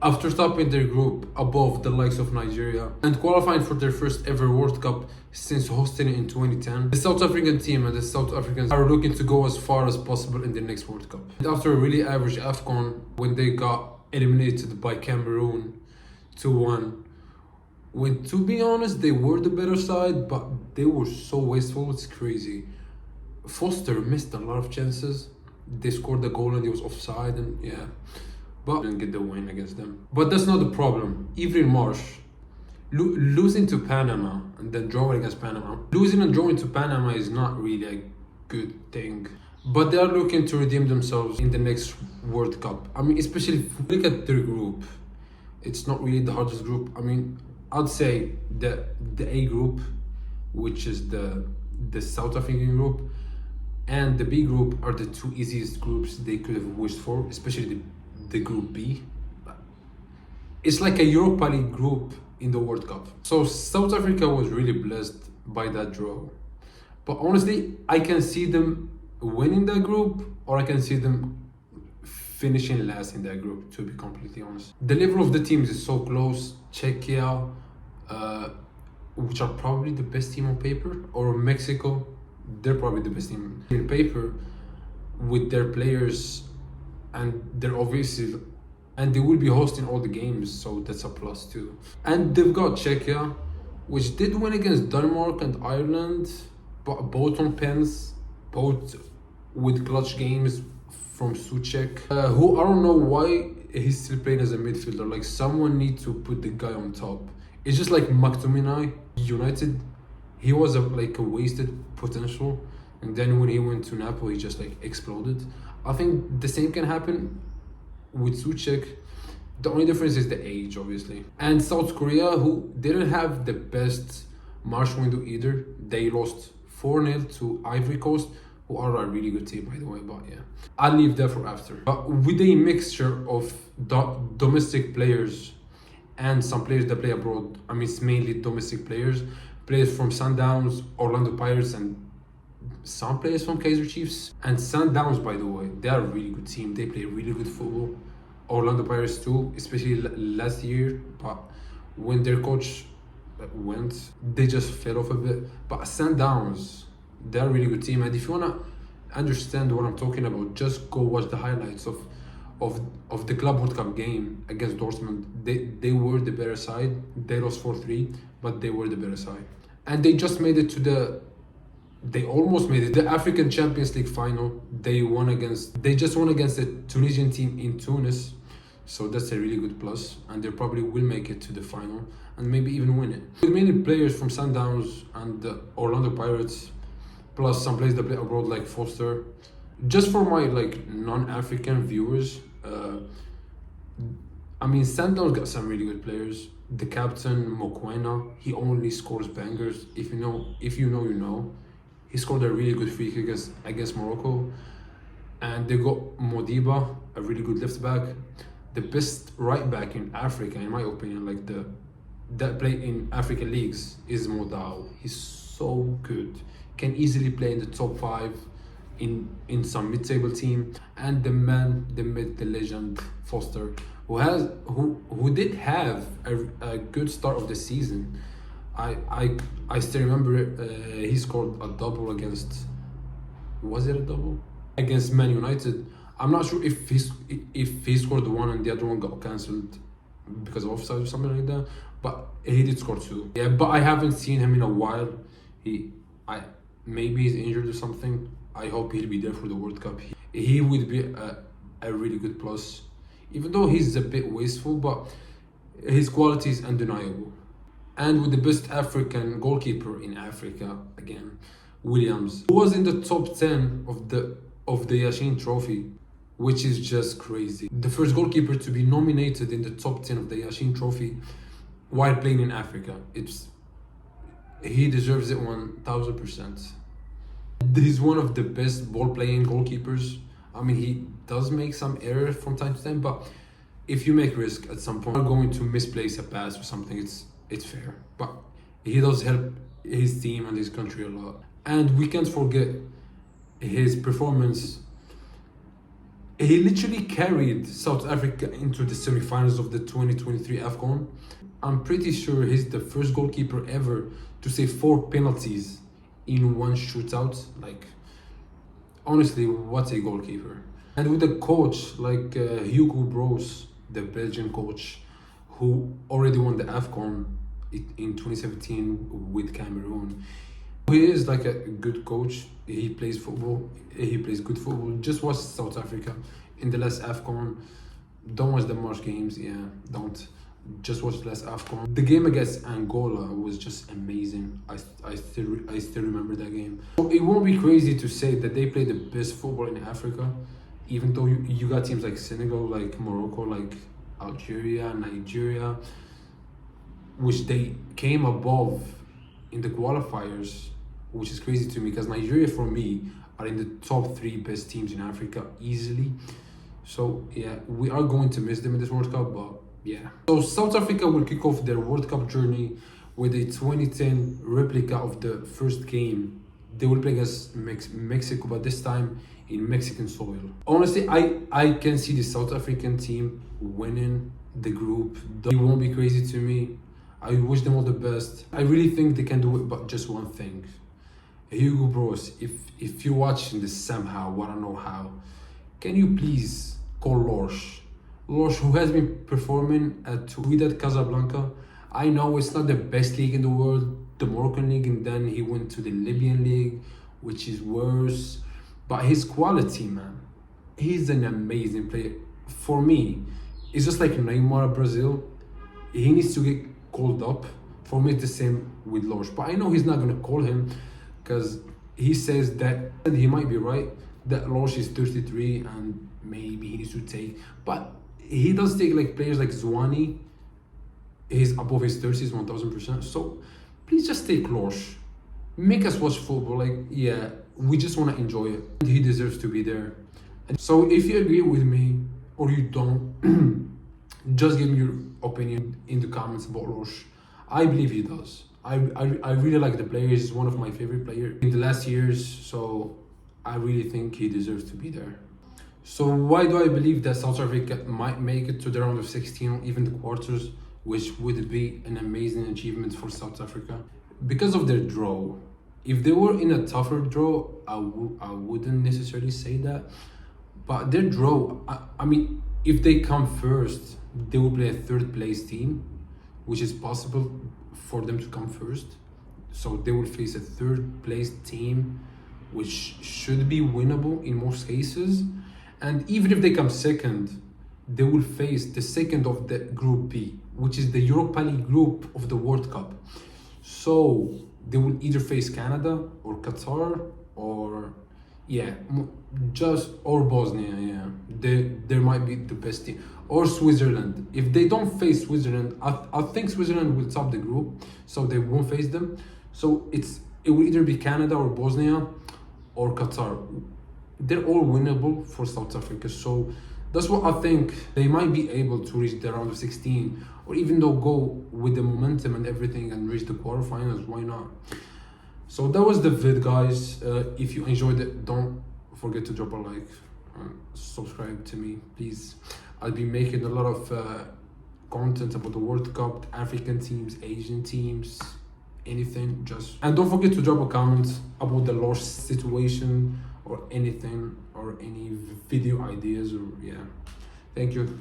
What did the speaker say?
after topping their group above the likes of Nigeria and qualifying for their first ever World Cup since hosting it in 2010. The South African team and the South Africans are looking to go as far as possible in the next World Cup. And after a really average AFCON, when they got eliminated by Cameroon 2-1, when, to be honest, they were the better side, but they were so wasteful, it's crazy. Foster missed a lot of chances. They scored the goal and he was offside, and yeah, but didn't get the win against them. But that's not the problem. Evelyn Marsh losing to Panama and then drawing against Panama. Losing and drawing to Panama is not really a good thing. But they are looking to redeem themselves in the next World Cup. I mean, especially if you look at their group, it's not really the hardest group. I mean, I'd say the A group, which is the South African group, and the B group are the two easiest groups they could have wished for, especially the group B. It's like a Europa League group in the World Cup. So South Africa was really blessed by that draw. But honestly, I can see them winning that group, or I can see them finishing last in that group, to be completely honest. The level of the teams is so close. Czechia, which are probably the best team on paper, or Mexico, they're probably the best team on paper with their players, and they're obviously, and they will be hosting all the games, so that's a plus too. And they've got Czechia, which did win against Denmark and Ireland, but both on pens, both with clutch games from Shochk, who I don't know why he's still playing as a midfielder. Like, someone needs to put the guy on top. It's just like McTominay, United, he was a wasted potential, and then when he went to Napoli, he just exploded. I think the same can happen with Shochk. The only difference is the age, obviously. And South Korea, who didn't have the best March window either. They lost 4-0 to Ivory Coast, who are a really good team, by the way, but yeah. I'll leave that for after. But with a mixture of domestic players and some players that play abroad, I mean, it's mainly domestic players from Sundowns, Orlando Pirates, and some players from Kaizer Chiefs. And Sundowns, by the way, they are a really good team. They play really good football. Orlando Pirates too, especially last year. But when their coach went, they just fell off a bit. But Sundowns, they're a really good team. And if you wanna understand what I'm talking about, just go watch the highlights of the Club World Cup game against Dortmund. They were the better side. They lost 4-3, but they were the better side. And they just made it to they almost made it the African Champions League final. They just won against the Tunisian team in Tunis. So that's a really good plus, and they probably will make it to the final and maybe even win it. With many players from Sundowns and the Orlando Pirates, plus some players that play abroad like Foster. Just for my non-African viewers, I mean, Sundowns got some really good players. The captain Mokoena, he only scores bangers. If you know, you know. He scored a really good free kick against Morocco. And they got Modiba, a really good left back. The best right back in Africa, in my opinion, that play in African leagues, is Modao. He's so good. Can easily play in the top 5 in some mid-table team. And the man, the myth, the legend, Foster, who did have a good start of the season. I still remember he scored a double against, was it a double? Against Man United. I'm not sure if he scored the one and the other one got cancelled because of offside or something like that, but he did score 2. Yeah, but I haven't seen him in a while. Maybe he's injured or something. I hope he'll be there for the World Cup. He would be a really good plus, even though he's a bit wasteful, but his quality is undeniable. And with the best African goalkeeper in Africa, again, Williams, who was in the top 10 of the Yashin Trophy, which is just crazy. The first goalkeeper to be nominated in the top 10 of the Yashin Trophy while playing in Africa. He deserves it 1000%. He's one of the best ball-playing goalkeepers. I mean, he does make some errors from time to time, but if you make risk at some point, you're going to misplace a pass or something, it's fair. But he does help his team and his country a lot. And we can't forget his performance He literally carried South Africa into the semifinals of the 2023 AFCON. I'm pretty sure he's the first goalkeeper ever to save 4 penalties in one shootout. Like, honestly, what a goalkeeper. And with a coach like Hugo Broos, the Belgian coach, who already won the AFCON in 2017 with Cameroon. He is like a good coach. He plays football. He plays good football. Just watch South Africa in the last AFCON. Don't watch the March games. Yeah, don't. Just watch the last AFCON. The game against Angola was just amazing. I still remember that game. It won't be crazy to say that they play the best football in Africa, even though you got teams like Senegal, like Morocco, like Algeria, Nigeria, which they came above in the qualifiers, which is crazy to me because Nigeria, for me, are in the top 3 best teams in Africa easily. So yeah, we are going to miss them in this World Cup, but yeah. So South Africa will kick off their World Cup journey with a 2010 replica of the first game. They will play against Mexico, but this time in Mexican soil. Honestly, I can see the South African team winning the group. It won't be crazy to me. I wish them all the best. I really think they can do it, but just one thing. Hugo Bros, if you're watching this somehow, I don't know how, can you please call Lorsch? Lorsch, who has been performing at Wydad Casablanca. I know it's not the best league in the world, the Moroccan league, and then he went to the Libyan league, which is worse. But his quality, man, he's an amazing player. For me, it's just like Neymar, Brazil. He needs to get called up. For me, it's the same with Lorsch. But I know he's not going to call him because he says that, and he might be right, that Lorsch is 33 and maybe he needs to take. But he does take like players like Zouani. He's above his 30s, 1000%. So please just take Lorsch. Make us watch football. Like, yeah, we just want to enjoy it. He deserves to be there. And so if you agree with me or you don't, just give me your opinion in the comments about Lorsch. I believe he does. I really like the player. He's one of my favorite players in the last years. So I really think he deserves to be there. So why do I believe that South Africa might make it to the round of 16 or even the quarters, which would be an amazing achievement for South Africa? Because of their draw. If they were in a tougher draw, I wouldn't necessarily say that. But their draw, I mean, if they come first, they will play a 3rd place team, which is possible for them to come first. So they will face a 3rd place team, which should be winnable in most cases. And even if they come second, they will face the second of the Group B, which is the Europa League group of the World Cup. So they will either face Canada or Qatar or or Bosnia. Yeah, there might be the best team, or Switzerland. If they don't face Switzerland, I think Switzerland will top the group, so they won't face them. So it will either be Canada or Bosnia or Qatar. They're all winnable for South Africa. So that's what I think. They might be able to reach the round of 16, or even though go with the momentum and everything and reach the quarterfinals. Why not? So that was the vid, guys. If you enjoyed it, don't forget to drop a like and subscribe to me, please. I'll be making a lot of content about the World Cup, African teams, Asian teams, anything. And don't forget to drop a comment about the Lorsch situation or anything, or any video ideas, or yeah. Thank you.